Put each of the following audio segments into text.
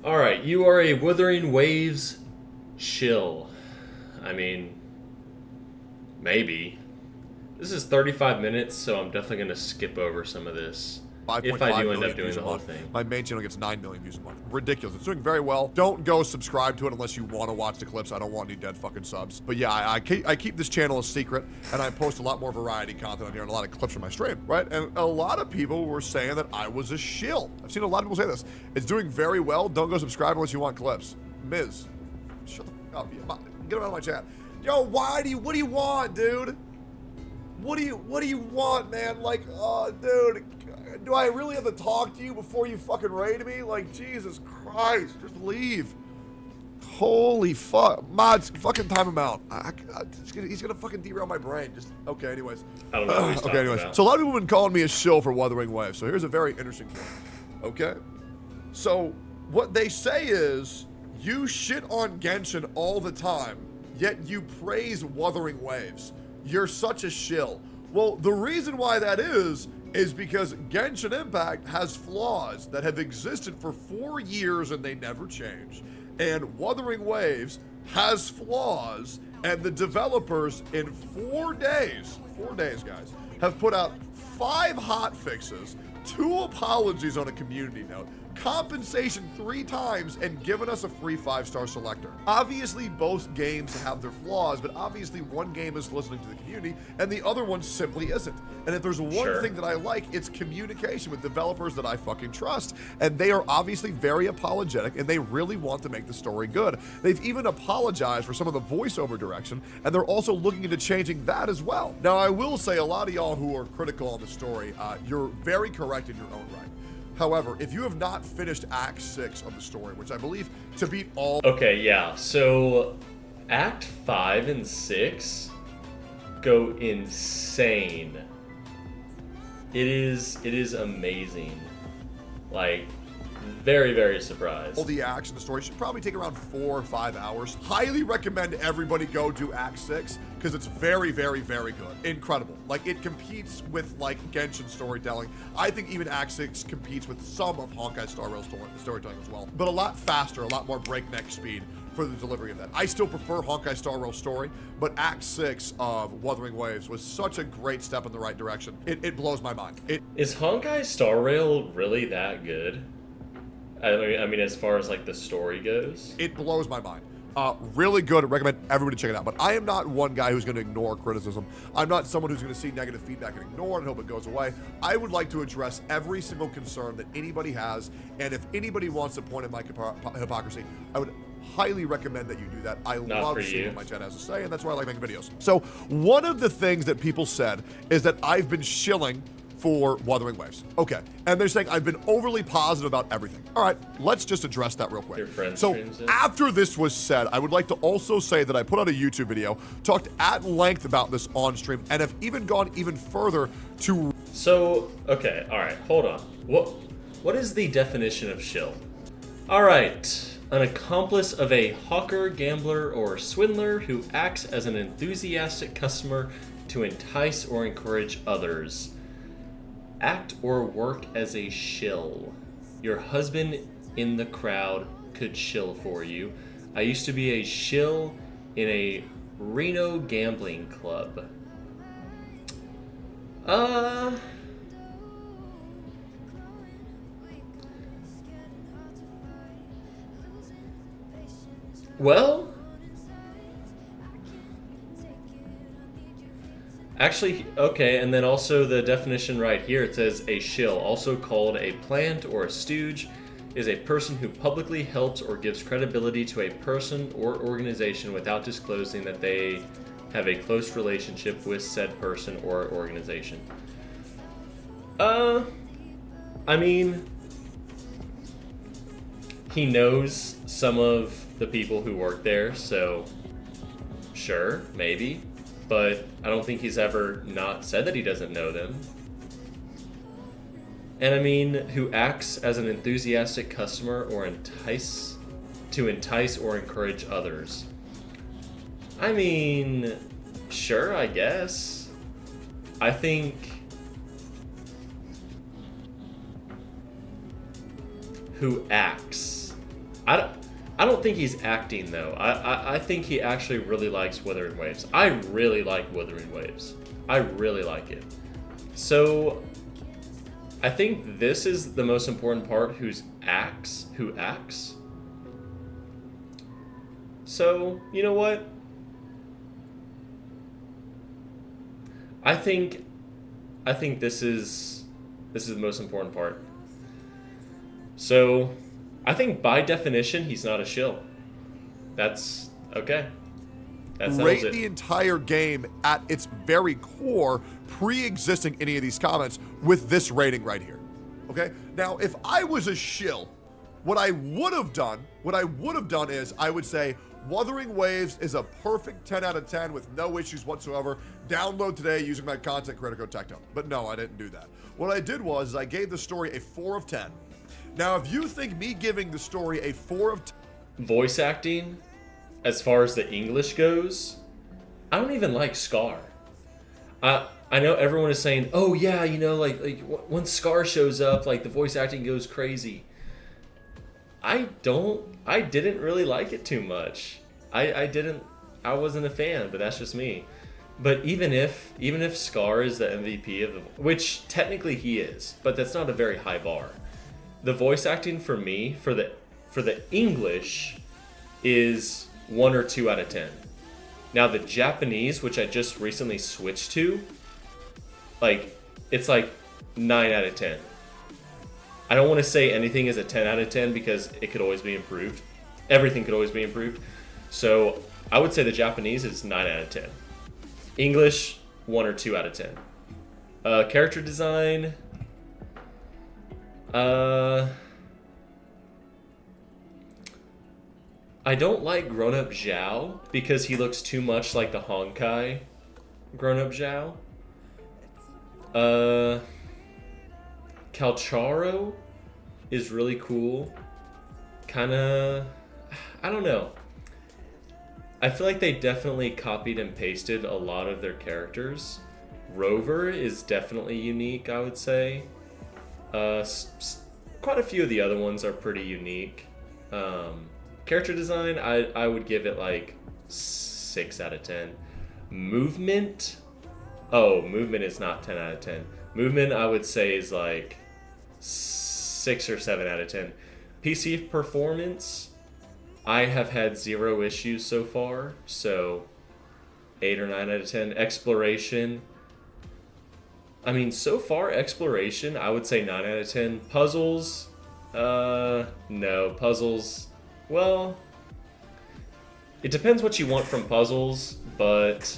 Alright, you are a Wuthering Waves shill. I mean, maybe. This is 35 minutes, so I'm definitely going to skip over some of this. If 5.5 I do end million up doing views the a whole month. thing. My main channel gets 9 million views a month. Ridiculous. It's doing very well. Don't go subscribe to it unless you want to watch the clips. I don't want any dead fucking subs. But yeah, I keep this channel a secret, and I post a lot more variety content on here and a lot of clips from my stream, right? And a lot of people were saying that I was a shill. I've seen a lot of people say this. It's doing very well. Don't go subscribe unless you want clips. Miz, shut the fuck up. Get him out of my chat. Yo, what do you want, dude? What do you want, man? Like, oh, dude, do I really have to talk to you before you fucking raid me? Like, Jesus Christ, just leave. Holy fuck. Mods, fucking time him out. He's gonna fucking derail my brain. Just, okay, anyways. I don't know what he's okay, anyways. about. So a lot of people have been calling me a shill for Wuthering Waves. So here's a very interesting thing, okay? So what they say is, you shit on Genshin all the time, yet you praise Wuthering Waves. You're such a shill. Well, the reason why that is because Genshin Impact has flaws that have existed for 4 years and they never change. And Wuthering Waves has flaws, and the developers in 4 days, guys, have put out 5 hot fixes, 2 apologies on a community note, compensation 3 times, and given us a free 5-star selector. Obviously, both games have their flaws, but obviously one game is listening to the community, and the other one simply isn't. And if there's one thing that I like, it's communication with developers that I fucking trust. And they are obviously very apologetic, and they really want to make the story good. They've even apologized for some of the voiceover direction, and they're also looking into changing that as well. Now, I will say, a lot of y'all who are critical on the story, you're very correct in your own right. However, if you have not finished Act 6 of the story, which I believe to beat all... Okay, yeah, so Act 5 and 6 go insane. It is amazing. Like, very, very surprised. All the acts in the story should probably take around 4 or 5 hours. Highly recommend everybody go do Act 6 because it's very, very, very good. Incredible. Like, it competes with, like, Genshin storytelling. I think even Act 6 competes with some of Honkai Star Rail's storytelling as well. But a lot faster, a lot more breakneck speed for the delivery of that. I still prefer Honkai Star Rail's story, but Act 6 of Wuthering Waves was such a great step in the right direction. It blows my mind. Is Honkai Star Rail really that good? I mean, as far as, like, the story goes? It blows my mind. Really good. I recommend everybody check it out. But I am not one guy who's going to ignore criticism. I'm not someone who's going to see negative feedback and ignore it and hope it goes away. I would like to address every single concern that anybody has. And if anybody wants to point at my hypocrisy, I would highly recommend that you do that. I love seeing what my chat has to say, and that's why I like making videos. So one of the things that people said is that I've been shilling for Wuthering Waves. Okay. And they're saying I've been overly positive about everything. All right, let's just address that real quick. Your friend so streams it? after this was said, I would like to also say that I put out a YouTube video, talked at length about this on stream, and have even gone even further to... So, okay, alright, hold on. What is the definition of shill? Alright, an accomplice of a hawker, gambler, or swindler who acts as an enthusiastic customer to entice or encourage others. Act or work as a shill. Your husband in the crowd could shill for you. I used to be a shill in a Reno gambling club. Well, actually, okay, and then also the definition right here, it says a shill, also called a plant or a stooge, is a person who publicly helps or gives credibility to a person or organization without disclosing that they have a close relationship with said person or organization. I mean, he knows some of the people who work there, so sure, maybe. But I don't think he's ever not said that he doesn't know them. And I mean, who acts as an enthusiastic customer or entice or encourage others. I mean, sure, I guess. I think who acts I don't think he's acting though. I think he actually really likes Wuthering Waves. I really like Wuthering Waves. I really like it. So I think this is the most important part. Who acts? So you know what? I think this is the most important part. So I think by definition he's not a shill. That's okay. That settles Rate it. the entire game at its very core, pre-existing any of these comments, with this rating right here. Okay? Now, if I was a shill, what I would have done is I would say Wuthering Waves is a perfect 10 out of 10 with no issues whatsoever. Download today using my content credit code Tectone. But no, I didn't do that. What I did was I gave the story a 4 of 10. Now, if you think me giving the story a 4 of 10... Voice acting, as far as the English goes, I don't even like Scar. I know everyone is saying, oh yeah, you know, like when Scar shows up, like the voice acting goes crazy. I didn't really like it too much. I wasn't a fan, but that's just me. But even if Scar is the MVP of the, which technically he is, but that's not a very high bar. The voice acting for me, for the English, is 1 or 2 out of 10. Now the Japanese, which I just recently switched to, like, it's like 9 out of 10. I don't want to say anything is a 10 out of 10 because it could always be improved. Everything could always be improved. So I would say the Japanese is 9 out of 10. English, 1 or 2 out of 10. Character design, I don't like grown-up Zhao because he looks too much like the Honkai grown-up Zhao. Calcharo is really cool. Kinda, I don't know. I feel like they definitely copied and pasted a lot of their characters. Rover is definitely unique, I would say. Quite a few of the other ones are pretty unique. Character design, I would give it like 6 out of 10. Movement is not 10 out of 10. Movement, I would say, is like 6 or 7 out of 10. PC performance, I have had 0 issues so far, so 8 or 9 out of 10. Exploration, I mean, so far, exploration, I would say 9 out of 10. Puzzles, no. Puzzles, well, it depends what you want from puzzles, but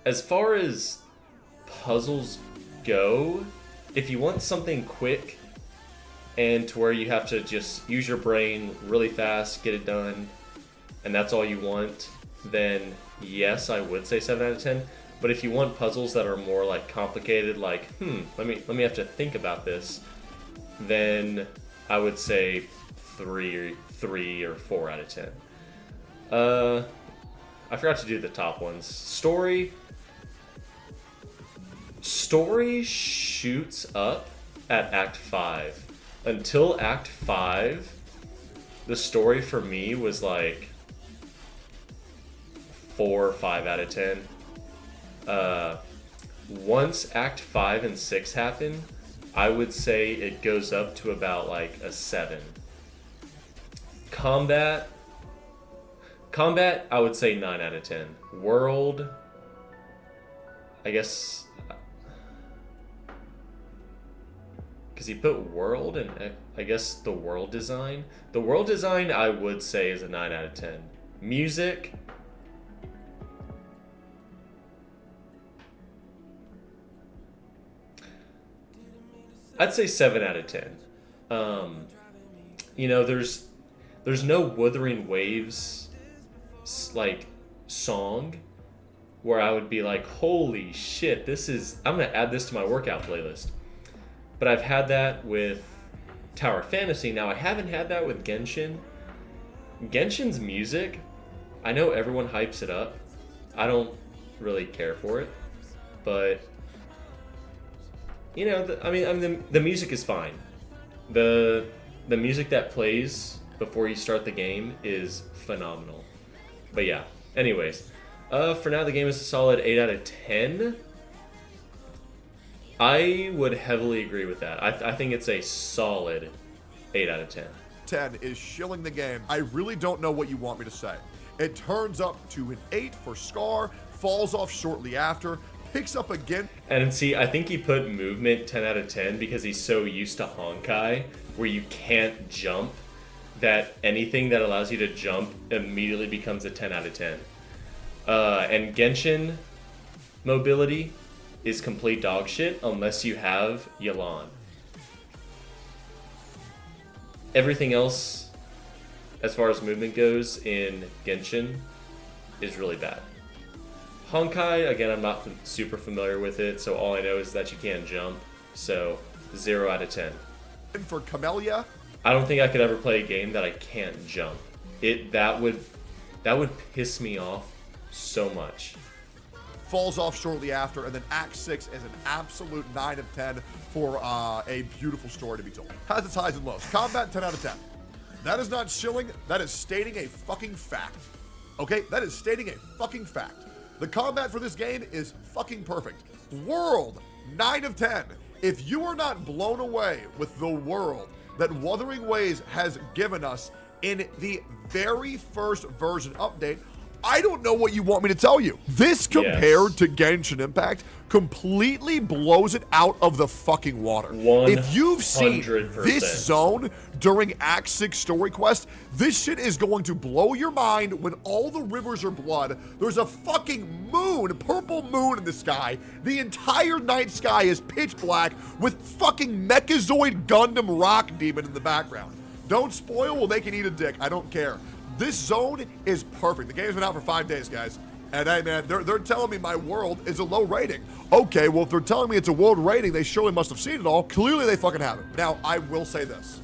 as far as puzzles go, if you want something quick and to where you have to just use your brain really fast, get it done, and that's all you want, then yes, I would say 7 out of 10. But if you want puzzles that are more like complicated, like, let me have to think about this, then I would say 3 or 4 out of 10. I forgot to do the top ones. Story shoots up at Act 5. Until Act 5, the story for me was like 4 or 5 out of 10. Once Act 5 and 6 happen, I would say it goes up to about like a 7. Combat, I would say 9 out of 10. World, I guess, because he put world and I guess the world design. The world design, I would say, is a 9 out of 10. Music, I'd say 7 out of 10. You know, there's no Wuthering Waves like song where I would be like, holy shit, I'm gonna add this to my workout playlist. But I've had that with Tower Fantasy. Now I haven't had that with Genshin. Genshin's music, I know everyone hypes it up. I don't really care for it, but you know, the music is fine. The music that plays before you start the game is phenomenal. But yeah, anyways, for now the game is a solid 8 out of 10. I would heavily agree with that. I think it's a solid 8 out of 10. 10 is shilling the game. I really don't know what you want me to say. It turns up to an 8 for Scar, falls off shortly after, picks up again. And see, I think he put movement 10 out of 10 because he's so used to Honkai, where you can't jump, that anything that allows you to jump immediately becomes a 10 out of 10. And Genshin mobility is complete dog shit unless you have Yelan. Everything else, as far as movement goes in Genshin, is really bad. Honkai, again, I'm not super familiar with it, so all I know is that you can't jump, so 0 out of 10. And for Camellia, I don't think I could ever play a game that I can't jump. That would piss me off so much. falls off shortly after, and then Act 6 is an absolute 9 of 10 for a beautiful story to be told. Has its highs and lows. Combat, 10 out of 10. That is not shilling, that is stating a fucking fact. Okay, that is stating a fucking fact. The combat for this game is fucking perfect. World, 9 of 10. If you are not blown away with the world that Wuthering Waves has given us in the very first version update, I don't know what you want me to tell you. This compared to Genshin Impact completely blows it out of the fucking water. 100%. If you've seen this zone during Act 6 story quest, this shit is going to blow your mind when all the rivers are blood. There's a fucking moon, purple moon in the sky. The entire night sky is pitch black with fucking Mechazoid Gundam Rock Demon in the background. Don't spoil, well, they can eat a dick. I don't care. This zone is perfect. The game's been out for 5 days, guys. And hey, man, they're telling me my world is a low rating. Okay, well, if they're telling me it's a world rating, they surely must have seen it all. Clearly, they fucking haven't. Now, I will say this.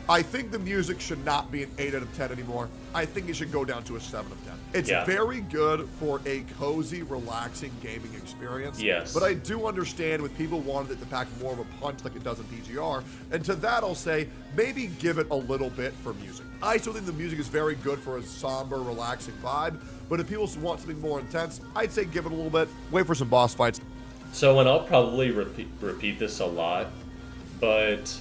I think the music should not be an 8 out of 10 anymore. I think it should go down to a 7 of 10. It's very good for a cozy, relaxing gaming experience. Yes. But I do understand with people wanting it to pack more of a punch like it does in PGR. And to that, I'll say, maybe give it a little bit for music. I still think the music is very good for a somber, relaxing vibe. But if people want something more intense, I'd say give it a little bit. Wait for some boss fights. So, and I'll probably repeat this a lot, but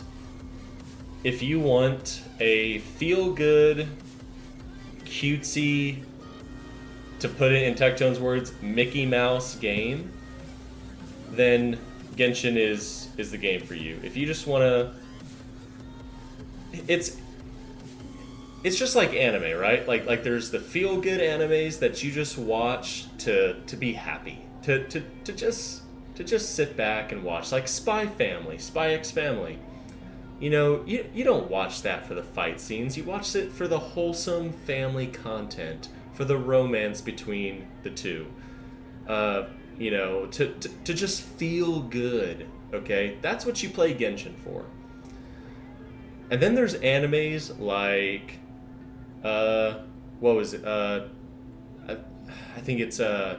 if you want a feel-good, cutesy, to put it in Tectone's words, Mickey Mouse game, then Genshin is the game for you. If you just want to... It's just like anime, right? Like there's the feel-good animes that you just watch to be happy, to just sit back and watch, like Spy X Family. You know, you don't watch that for the fight scenes. You watch it for the wholesome family content, for the romance between the two. You know, to just feel good, okay? That's what you play Genshin for. And then there's animes like, what was it? I think it's, I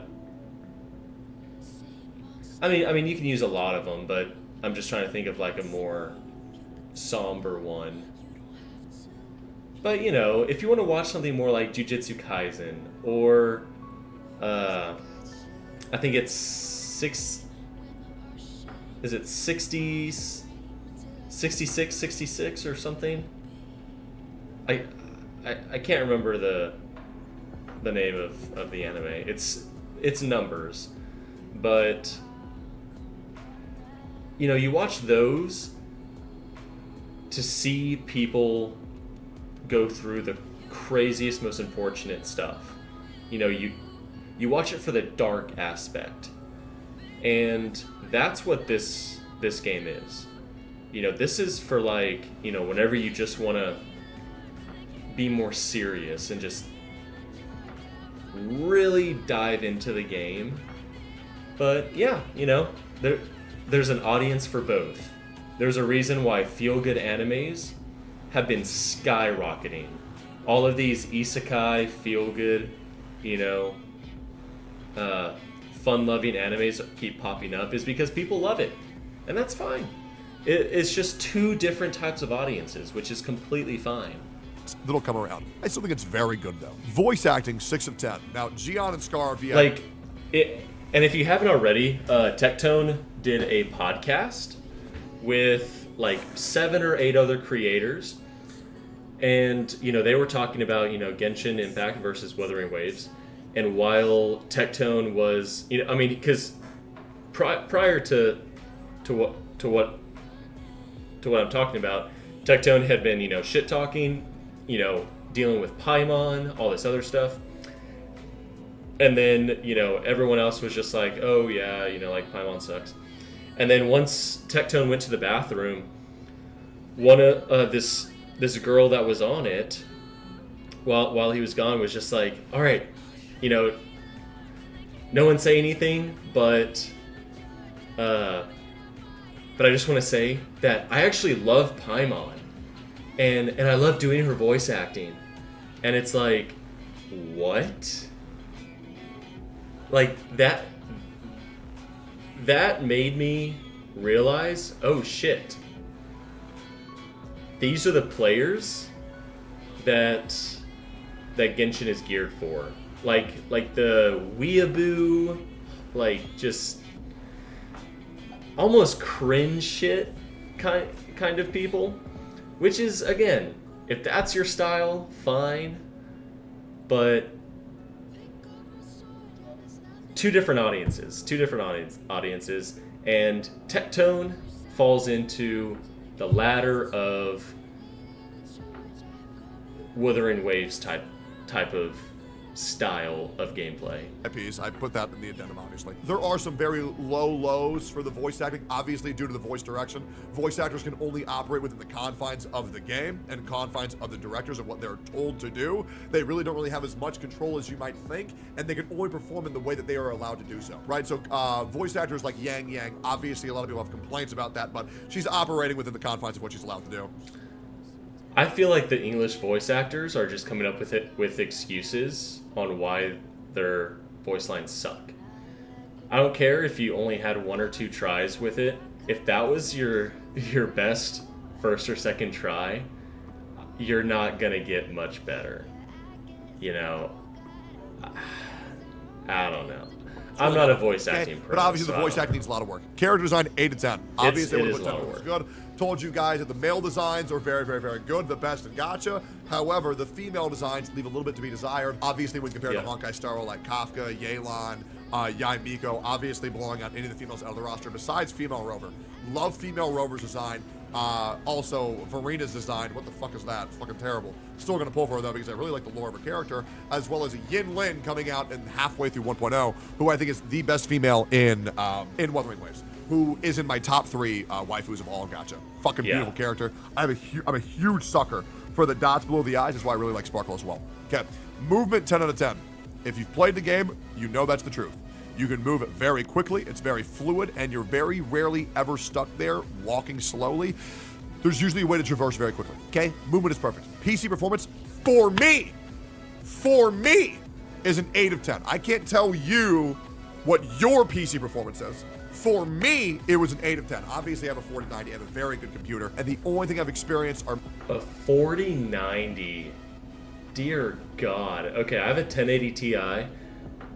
mean, you can use a lot of them, but I'm just trying to think of like a more somber one. But you know, if you want to watch something more like Jujutsu Kaisen or I think it's 66, 66 or something. I can't remember the name of the anime. It's numbers. But you know, you watch those to see people go through the craziest, most unfortunate stuff. You know, you watch it for the dark aspect. And that's what this game is. You know, this is for like, you know, whenever you just want to be more serious and just really dive into the game. But yeah, you know, there's an audience for both. There's a reason why feel-good animes have been skyrocketing. All of these isekai, feel-good, you know, fun-loving animes keep popping up is because people love it. And that's fine. It's just two different types of audiences, which is completely fine. That'll come around. I still think it's very good though. Voice acting, 6 of 10. Now, Gian and Scar via Like it, and if you haven't already, Tectone did a podcast with like 7 or 8 other creators, and they were talking about Genshin Impact versus Wuthering Waves, and while Tectone was because prior to what I'm talking about, Tectone had been shit talking, dealing with Paimon, all this other stuff. And then, everyone else was just like, oh yeah, like Paimon sucks. And then once Tectone went to the bathroom, one of this girl that was on it, while he was gone, was just like, all right, no one say anything, but I just want to say that I actually love Paimon, and I love doing her voice acting. And it's like, what? Like, that made me realize, oh shit, these are the players that Genshin is geared for. Like the weeaboo, like just almost cringe shit kind of people, which is, again, if that's your style, fine, but two different audiences, and Tectone falls into the latter of Wuthering Waves type of style of gameplay. I put that in the addendum, obviously. There are some very low lows for the voice acting, obviously due to the voice direction. Voice actors can only operate within the confines of the game and confines of the directors of what they're told to do. They really don't have as much control as you might think, and they can only perform in the way that they are allowed to do so, right? So voice actors like Yang, obviously a lot of people have complaints about that, but she's operating within the confines of what she's allowed to do. I feel like the English voice actors are just coming up with excuses on why their voice lines suck. I don't care if you only had 1 or 2 tries with it. If that was your best first or second try, you're not gonna get much better. I don't know. I'm not a voice acting pro. But obviously the voice acting needs a lot of work. Character design, 8 to 10. Obviously, it is a lot of work. Good. Told you guys that the male designs are very, very, very good, the best in Gacha. However, the female designs leave a little bit to be desired. Obviously, when compared to Honkai Star Rail like Kafka, Yelan, Yai Miko, obviously blowing out any of the females out of the roster besides female Rover. Love female Rover's design. Also, Verina's design, what the fuck is that? It's fucking terrible. Still gonna pull for her though because I really like the lore of her character, as well as Yin Lin coming out and halfway through 1.0, who I think is the best female in Wuthering Waves, who is in my top 3 waifus of all Gacha. Fucking beautiful character. I'm a huge sucker for the dots below the eyes. That's why I really like Sparkle as well. Okay, movement, 10 out of 10. If you've played the game, you know that's the truth. You can move it very quickly, it's very fluid, and you're very rarely ever stuck there walking slowly. There's usually a way to traverse very quickly, okay? Movement is perfect. PC performance, for me, is an 8 of 10. I can't tell you what your PC performance is. For me, it was an 8 of 10. Obviously, I have a 4090, I have a very good computer, and the only thing I've experienced are... A 4090? Dear God. Okay, I have a 1080 Ti.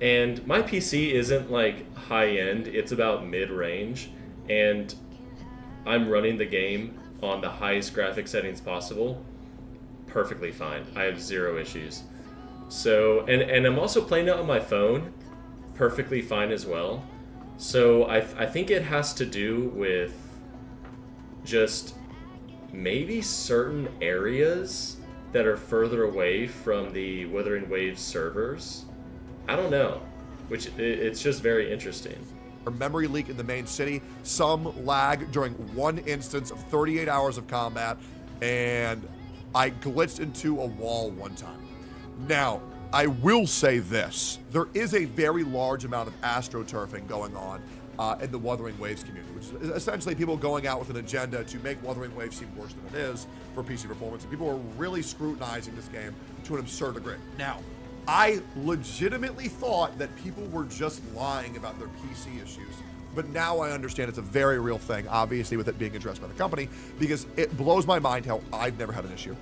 And my PC isn't like high-end, it's about mid-range, and I'm running the game on the highest graphic settings possible perfectly fine. I have 0 issues. So, and I'm also playing it on my phone perfectly fine as well. So I think it has to do with just maybe certain areas that are further away from the Wuthering Waves servers. I don't know, which it's just very interesting. A memory leak in the main city, some lag during one instance of 38 hours of combat, and I glitched into a wall one time. Now, I will say this. There is a very large amount of astroturfing going on in the Wuthering Waves community, which is essentially people going out with an agenda to make Wuthering Waves seem worse than it is for PC performance, and people are really scrutinizing this game to an absurd degree. Now, I legitimately thought that people were just lying about their PC issues but now I understand it's a very real thing, obviously, with it being addressed by the company, because it blows my mind how I've never had an issue.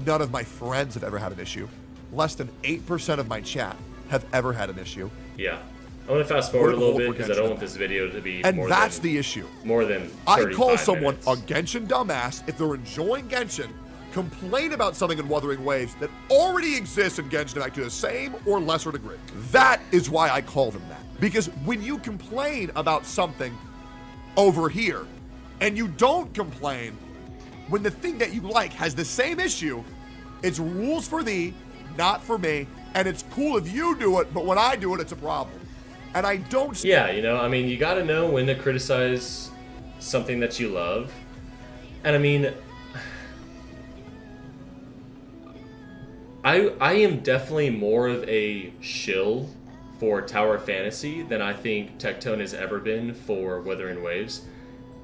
None of my friends have ever had an issue. Less than 8% of my chat have ever had an issue. Yeah. I want to fast forward a little bit because I don't want this video to be and that's the issue. More than 35 I call someone minutes. a Genshin dumbass if they're enjoying Genshin, complain about something in Wuthering Waves that already exists in Genshin Impact to the same or lesser degree. That is why I call them that. Because when you complain about something over here, and you don't complain when the thing that you like has the same issue, it's rules for thee, not for me, and it's cool if you do it, but when I do it, it's a problem. And I don't... Yeah, you know, I mean, you gotta know when to criticize something that you love. And I mean... I am definitely more of a shill for Tower Fantasy than I think Tectone has ever been for Wuthering Waves.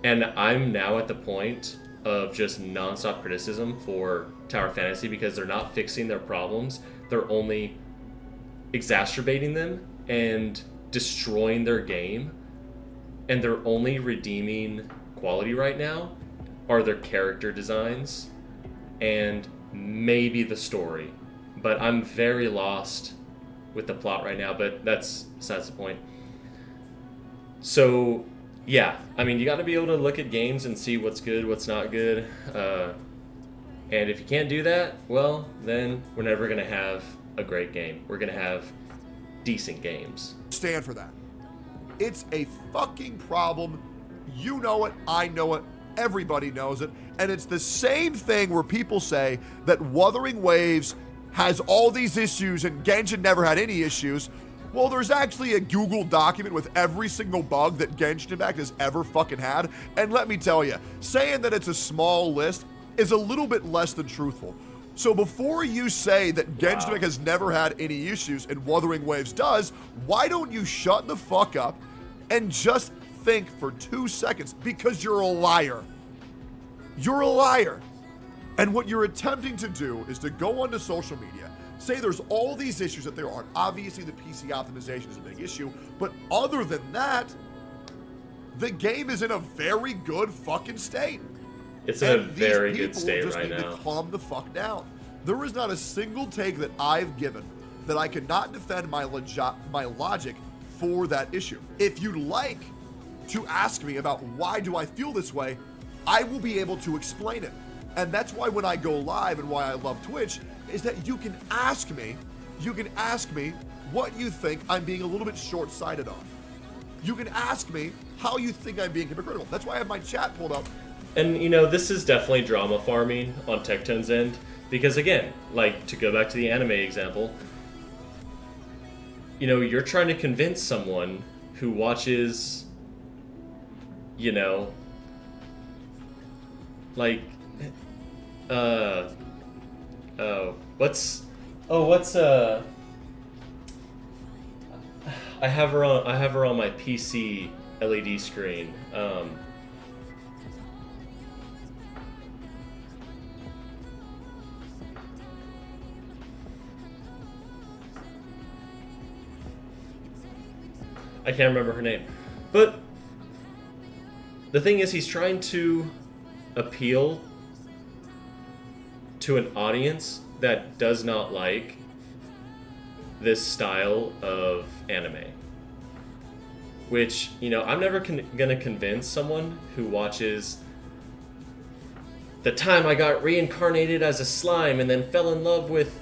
And I'm now at the point of just nonstop criticism for Tower Fantasy because they're not fixing their problems. They're only exacerbating them and destroying their game. And their only redeeming quality right now are their character designs and maybe the story. But I'm very lost with the plot right now, but that's besides the point. So, yeah, I mean, you got to be able to look at games and see what's good, what's not good. And if you can't do that, well, then we're never going to have a great game. We're going to have decent games. Stand for that. It's a fucking problem. You know it, I know it, everybody knows it. And it's the same thing where people say that Wuthering Waves has all these issues and Genshin never had any issues. Well, there's actually a Google document with every single bug that Genshin Impact has ever fucking had. And let me tell you, saying that it's a small list is a little bit less than truthful. So before you say that Genshin Impact has never had any issues and Wuthering Waves does, why don't you shut the fuck up and just think for 2 seconds? Because you're a liar. You're a liar. And what you're attempting to do is to go onto social media, say there's all these issues that there are. Obviously, the PC optimization is a big issue, but other than that, the game is in a very good fucking state. It's in a very good state right now. To calm the fuck down. There is not a single take that I've given that I cannot defend my logic for that issue. If you'd like to ask me about why do I feel this way, I will be able to explain it. And that's why when I go live and why I love Twitch is that you can ask me what you think I'm being a little bit short-sighted on. You can ask me how you think I'm being hypocritical. That's why I have my chat pulled up. And, you know, this is definitely drama farming on Tectone's end. Because, again, like, to go back to the anime example, you know, you're trying to convince someone who watches, you know, like, I have her on my PC LED screen. I can't remember her name. But the thing is, he's trying to appeal to an audience that does not like this style of anime. Which, you know, I'm never gonna convince someone who watches the time I got reincarnated as a slime and then fell in love with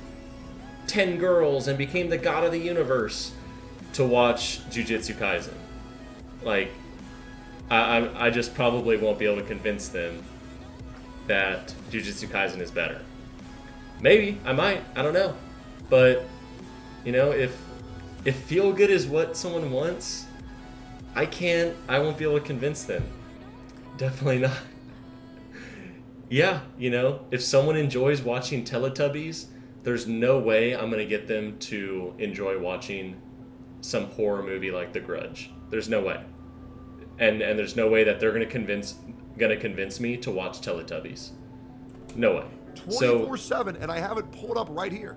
10 girls and became the god of the universe to watch Jujutsu Kaisen. Like, I just probably won't be able to convince them that Jujutsu Kaisen is better. Maybe, I might, I don't know. But, you know, if feel good is what someone wants, I won't be able to convince them. Definitely not. Yeah, you know, if someone enjoys watching Teletubbies, there's no way I'm gonna get them to enjoy watching some horror movie like The Grudge. There's no way. And there's no way that they're gonna convince me to watch Teletubbies. No way. 24/7, and I have it pulled up right here.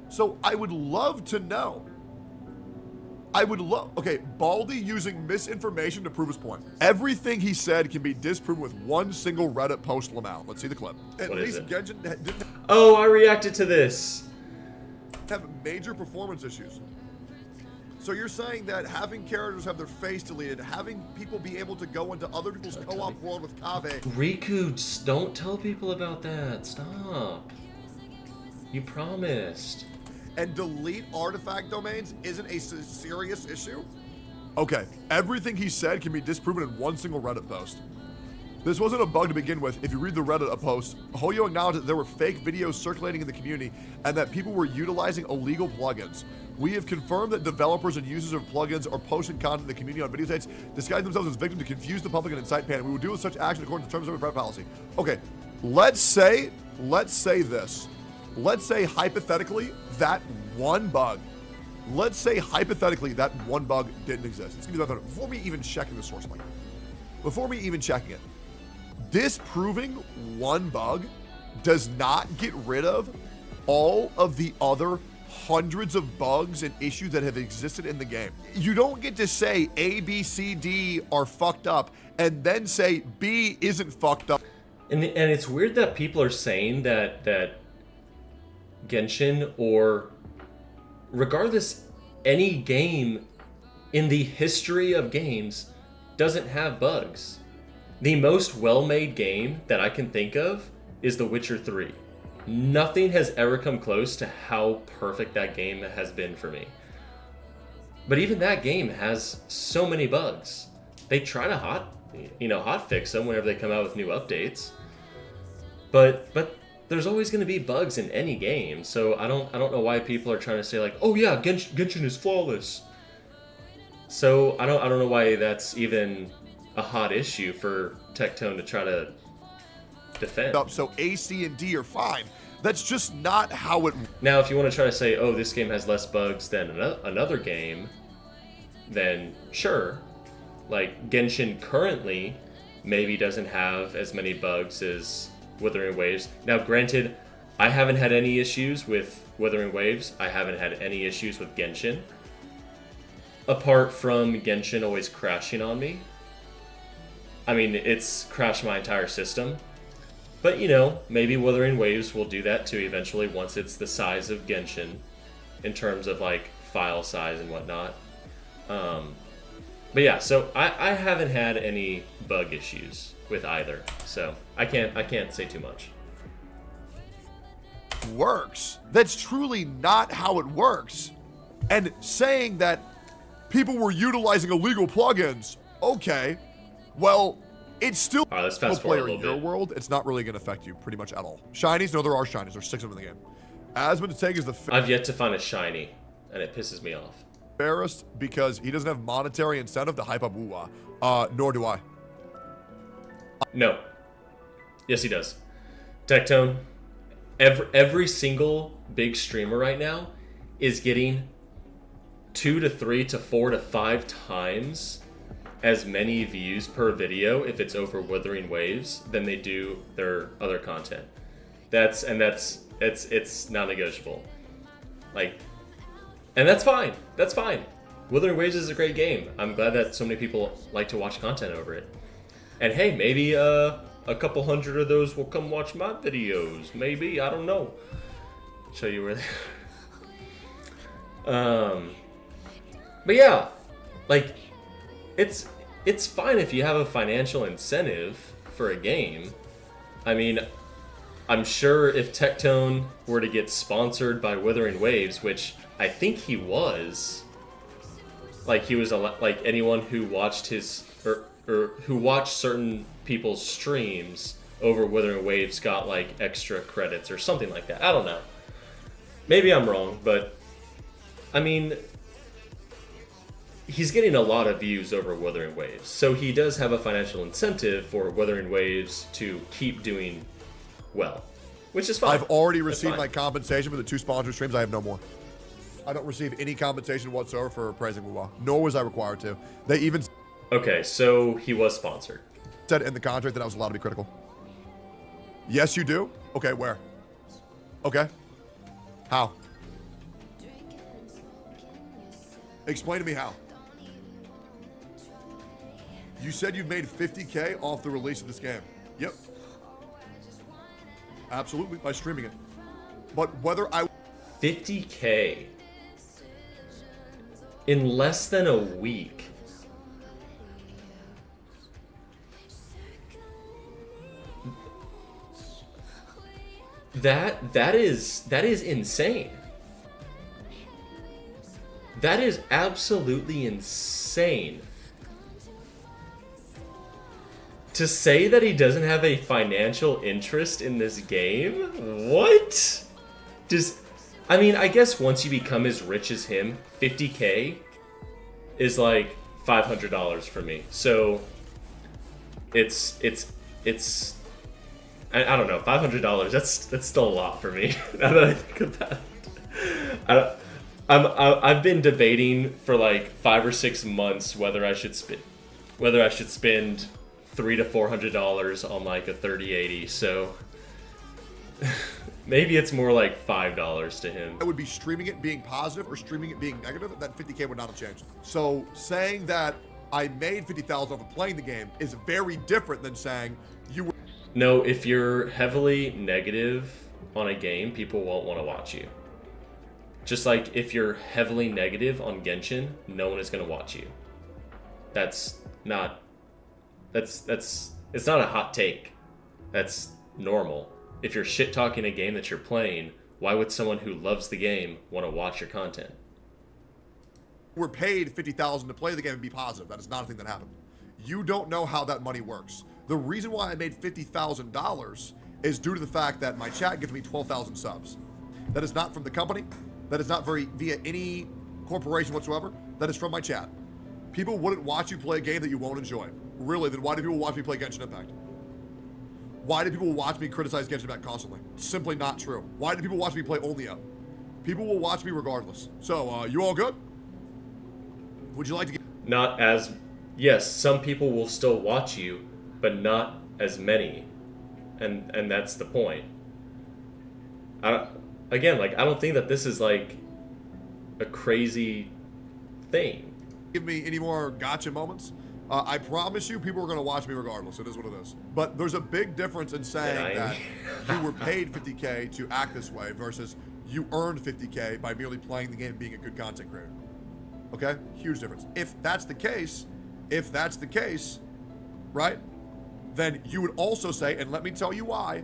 So I would love to know I would love. Okay, Baldy using misinformation to prove his point. Everything he said can be disproven with one single Reddit post, Lamau. Let's see the clip. At What is least it? Genshin didn't Oh, I reacted to this. have major performance issues. So you're saying that having characters have their face deleted, having people be able to go into other people's co-op world with Kaveh. Riku, don't tell people about that. Stop. You promised. And delete artifact domains isn't a serious issue? Okay, everything he said can be disproven in one single Reddit post. This wasn't a bug to begin with. If you read the Reddit post, Hoyo acknowledged that there were fake videos circulating in the community and that people were utilizing illegal plugins. We have confirmed that developers and users of plugins are posting content in the community on video sites, disguising themselves as victims to confuse the public and incite panic. We will deal with such action according to the terms of our private policy. Okay, let's say this. Let's say hypothetically that one bug. Let's say hypothetically that one bug didn't exist. Let's give you that before me even checking the source link. Before me even checking it. Disproving one bug does not get rid of all of the other hundreds of bugs and issues that have existed in the game. You don't get to say A, B, C, D are fucked up and then say B isn't fucked up. And it's weird that people are saying that Genshin, or regardless, any game in the history of games doesn't have bugs. The most well-made game that I can think of is The Witcher 3. Nothing has ever come close to how perfect that game has been for me. But even that game has so many bugs. They try to hot fix them whenever they come out with new updates. But there's always going to be bugs in any game. So I don't know why people are trying to say like, "Oh yeah, Genshin is flawless." So I don't know why that's even a hot issue for Tectone to try to defend. So A, C, and D are fine. That's just not how it. Now, if you want to try to say, "Oh, this game has less bugs than another game," then sure. Like Genshin currently maybe doesn't have as many bugs as Wuthering Waves. Now, granted, I haven't had any issues with Wuthering Waves. I haven't had any issues with Genshin. Apart from Genshin always crashing on me. I mean, it's crashed my entire system. But, you know, maybe Wuthering Waves will do that too eventually once it's the size of Genshin in terms of, like, file size and whatnot. But yeah, so I haven't had any bug issues with either. So I can't say too much. Works. That's truly not how it works. And saying that people were utilizing illegal plugins, okay, well, it's still all right, let's fast forward a little in your bit. world. It's not really going to affect you pretty much at all. Shinies? No, there are shinies. There's 6 of them in the game. Asmodee is the I've yet to find a shiny, and it pisses me off. fairest because he doesn't have monetary incentive to hype up WuWa. Nor do I. No. Yes, he does. Tectone, every single big streamer right now is getting 2 to 3 to 4 to 5 times as many views per video if it's over Wuthering Waves than they do their other content. It's not negotiable. Like, and that's fine. That's fine. Wuthering Waves is a great game. I'm glad that so many people like to watch content over it. And hey, maybe a couple hundred of those will come watch my videos. Maybe, I don't know. Show you where they but yeah, like it's fine if you have a financial incentive for a game. I mean, I'm sure if Tectone were to get sponsored by Wuthering Waves, which I think he was, like he was like anyone who watched his or who watched certain people's streams over Wuthering Waves got like extra credits or something like that. I don't know. Maybe I'm wrong, but I mean, he's getting a lot of views over Wuthering Waves, so he does have a financial incentive for Wuthering Waves to keep doing well, which is fine. I've already received my compensation for the 2 sponsored streams. I have no more. I don't receive any compensation whatsoever for praising WuWa, nor was I required to. They even Okay, so he was sponsored. said in the contract that I was allowed to be critical. Yes, you do? Okay, where? Okay. How? Explain to me how. You said you've made 50K off the release of this game. Yep. Absolutely, by streaming it. But whether I... 50K in less than a week. That is insane. That is absolutely insane. To say that he doesn't have a financial interest in this game? What? I mean, I guess once you become as rich as him, 50K is like $500 for me. So it's I don't know, $500. That's still a lot for me. Now that I think about it, I've been debating for like 5 or 6 months whether I should spend $300 to $400 on like a 3080. So maybe it's more like $5 to him. I would be streaming it being positive or streaming it being negative, that 50K would not have changed. So saying that I made 50,000 off of playing the game is very different than saying you were... No, if you're heavily negative on a game, people won't want to watch you. Just like if you're heavily negative on Genshin, no one is going to watch you. It's not a hot take. That's normal. If you're shit talking a game that you're playing, why would someone who loves the game want to watch your content? We're paid 50,000 to play the game and be positive. That is not a thing that happened. You don't know how that money works. The reason why I made $50,000 is due to the fact that my chat gives me 12,000 subs. That is not from the company. That is not via any corporation whatsoever. That is from my chat. People wouldn't watch you play a game that you won't enjoy. Really, then why do people watch me play Genshin Impact? Why do people watch me criticize Genshin Impact constantly? Simply not true. Why do people watch me play only up? People will watch me regardless. So, you all good? Would you like to get... Not as... Yes, some people will still watch you, but not as many. And that's the point. I don't think that this is like a crazy thing. Give me any more gotcha moments? I promise you people are going to watch me regardless. It is what it is. But there's a big difference in saying that you were paid 50K to act this way versus you earned 50K by merely playing the game and being a good content creator. Okay? Huge difference. If that's the case, right? Then you would also say, and let me tell you why,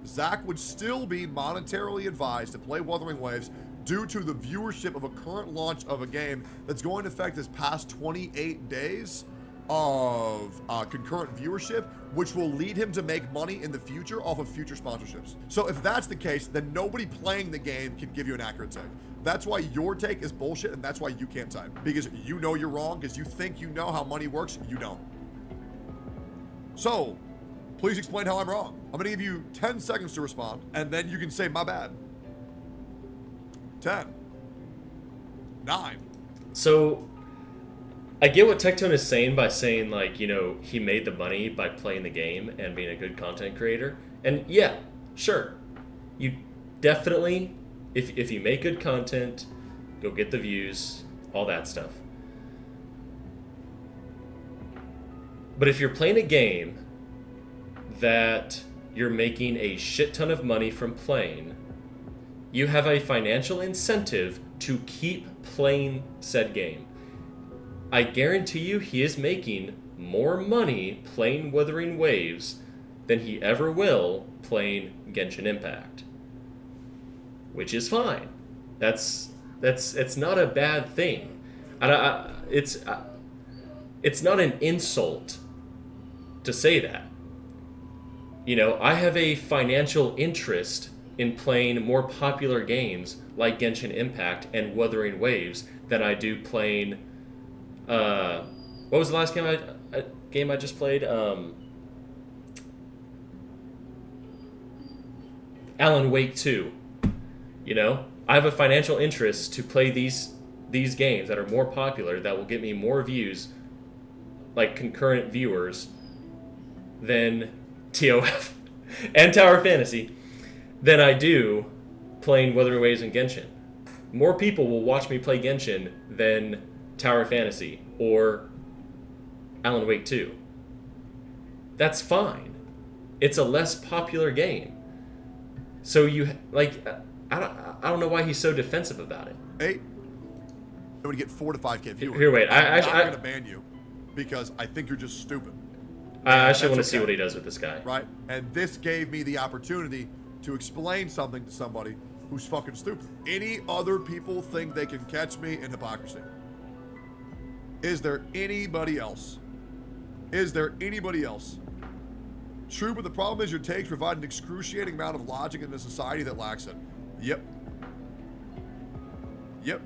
Zach would still be monetarily advised to play Wuthering Waves due to the viewership of a current launch of a game that's going to affect this past 28 days of concurrent viewership, which will lead him to make money in the future off of future sponsorships. So if that's the case, then nobody playing the game can give you an accurate take. That's why your take is bullshit, and that's why you can't type. Because you know you're wrong, because you think you know how money works, you don't. So, please explain how I'm wrong. I'm gonna give you 10 seconds to respond, and then you can say my bad. 10. 9. So, I get what Tectone is saying by saying, like, you know, he made the money by playing the game and being a good content creator. And yeah, sure. You definitely, if you make good content, you'll get the views, all that stuff. But if you're playing a game that you're making a shit ton of money from playing, you have a financial incentive to keep playing said game. I guarantee you he is making more money playing Wuthering Waves than he ever will playing Genshin Impact. Which is fine. It's not a bad thing. And it's not an insult to say that. You know, I have a financial interest in playing more popular games like Genshin Impact and Wuthering Waves than I do playing. What was the last game I just played? Alan Wake 2. You know, I have a financial interest to play these games that are more popular, that will get me more views, like concurrent viewers, than TOF and Tower Fantasy, than I do playing Wuthering Waves and Genshin. more people will watch me play Genshin than Tower Fantasy or Alan Wake 2. That's fine. It's a less popular game. So I don't know why he's so defensive about it. Hey, I'm going to get 4 to 5K viewers. Here, wait. I'm not going to ban you because I think you're just stupid. I actually want to see what he does with this guy. Right? And this gave me the opportunity to explain something to somebody who's fucking stupid. Any other people think they can catch me in hypocrisy? Is there anybody else? Is there anybody else? True, but the problem is your takes provide an excruciating amount of logic in a society that lacks it. Yep. Yep.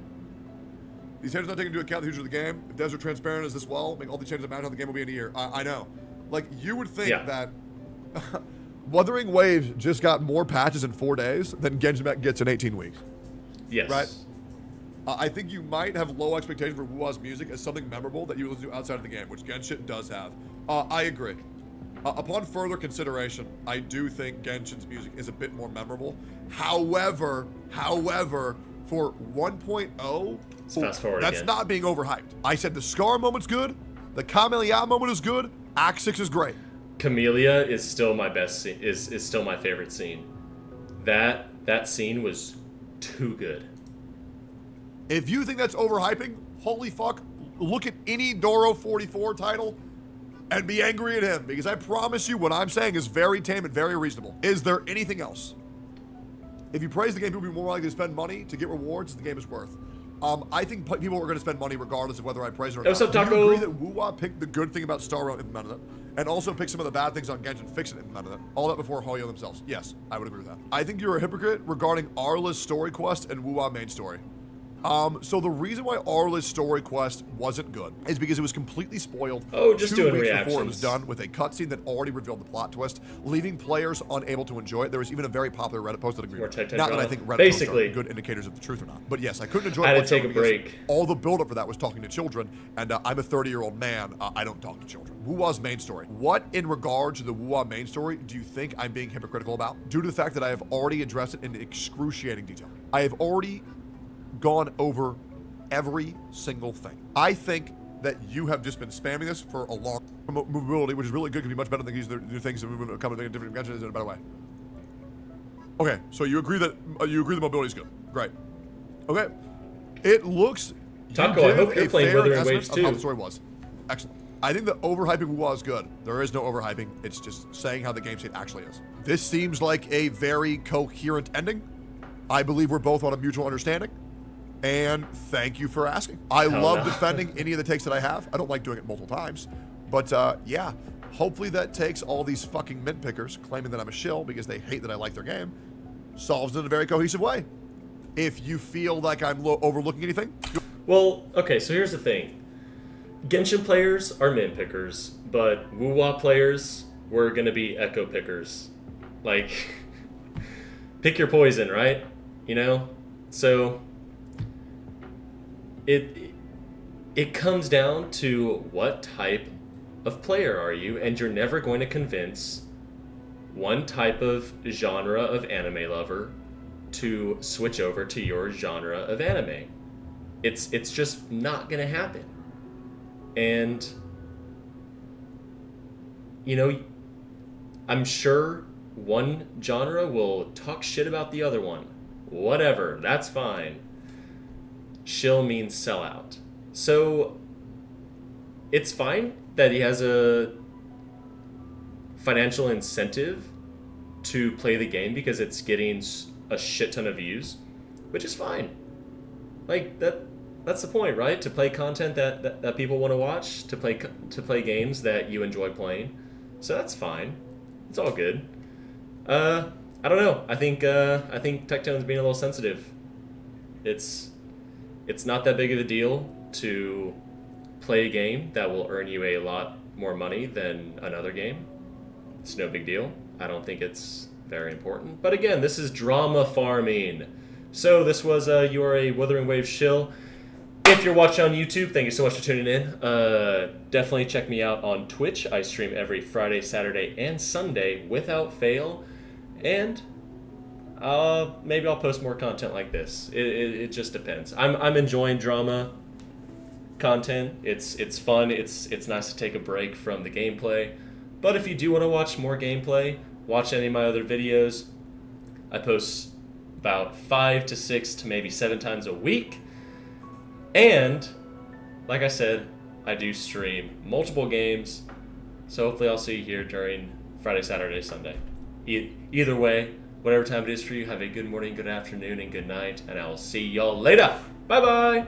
These haters not taking into account the future of the game. If devs are transparent as this well, make all the changes that matter how the game will be in a year. I know. Like, you would think that Wuthering Waves just got more patches in 4 days than Genshin Impact gets in 18 weeks. Yes. Right? I think you might have low expectations for WuWa's music as something memorable that you listen to outside of the game, which Genshin does have. I agree. Upon further consideration, I do think Genshin's music is a bit more memorable. However, for 1.0, fast forward that's again. not being overhyped. I said the Scar moment's good, the Camellia moment is good, Act 6 is great. Camellia is still my best scene, is still my favorite scene. That scene was too good. If you think that's overhyping, holy fuck, look at any Doro 44 title and be angry at him, because I promise you what I'm saying is very tame and very reasonable. Is there anything else? If you praise the game, people will be more likely to spend money to get rewards the game is worth. I think people are going to spend money regardless of whether I praise it or not. What's up, Taco? Do you agree that WuWa picked the good thing about Star Rail and implemented it, and also picked some of the bad things on Genshin, fixed it and implemented it? All that before Hoyo themselves. Yes, I would agree with that. I think you're a hypocrite regarding Arla's story quest and WuWa main story. So the reason why Arla's story quest wasn't good is because it was completely spoiled just 2 doing weeks reactions before it was done with a cutscene that already revealed the plot twist, leaving players unable to enjoy it. There was even a very popular Reddit post that agreed. Not that I think Reddit posts are good indicators of the truth or not, but yes, I couldn't enjoy it. I had to take a break. All the buildup for that was talking to children, and I'm a 30-year-old man. I don't talk to children. WuWa's main story. What, in regard to the WuWa main story, do you think I'm being hypocritical about? Due to the fact that I have already addressed it in excruciating detail. I have already gone over every single thing. I think that you have just been spamming this for a long movability, which is really good. Can be much better than these new things and moving come in different dimensions in a better way. Okay, so you agree that the mobility is good. Great. Okay, it looks. Taco, I hope you're playing Wuthering Waves too. How the story was. Excellent. I think the overhyping WuWa is good. There is no overhyping. It's just saying how the game state actually is. This seems like a very coherent ending. I believe we're both on a mutual understanding. And thank you for asking. I love defending any of the takes that I have. I don't like doing it multiple times. But yeah, hopefully that takes all these fucking mint pickers claiming that I'm a shill because they hate that I like their game, solves it in a very cohesive way. If you feel like I'm overlooking anything. Well, okay, so here's the thing. Genshin players are mint pickers, but WuWa players were going to be echo pickers. Like, pick your poison, right? You know? So it comes down to what type of player are you, and you're never going to convince one type of genre of anime lover to switch over to your genre of anime. It's just not going to happen. And you know, I'm sure one genre will talk shit about the other one. Whatever, that's fine. Shill means sellout. So it's fine that he has a financial incentive to play the game because it's getting a shit ton of views, which is fine. Like that's the point, right? To play content that people want to watch, to play games that you enjoy playing. So that's fine. It's all good. I don't know. I think Tectone's being a little sensitive. It's not that big of a deal to play a game that will earn you a lot more money than another game. It's no big deal. I don't think it's very important. But again, this is drama farming. So this was you are a Wuthering Waves shill. If you're watching on YouTube, thank you so much for tuning in. Definitely check me out on Twitch. I stream every Friday, Saturday, and Sunday without fail. And Maybe I'll post more content like this. It just depends. I'm enjoying drama content. It's fun. It's nice to take a break from the gameplay. But if you do want to watch more gameplay, watch any of my other videos. I post about 5 to 6 to maybe 7 times a week. And like I said, I do stream multiple games. So hopefully I'll see you here during Friday, Saturday, Sunday. Either way, whatever time it is for you, have a good morning, good afternoon, and good night. And I will see y'all later. Bye-bye.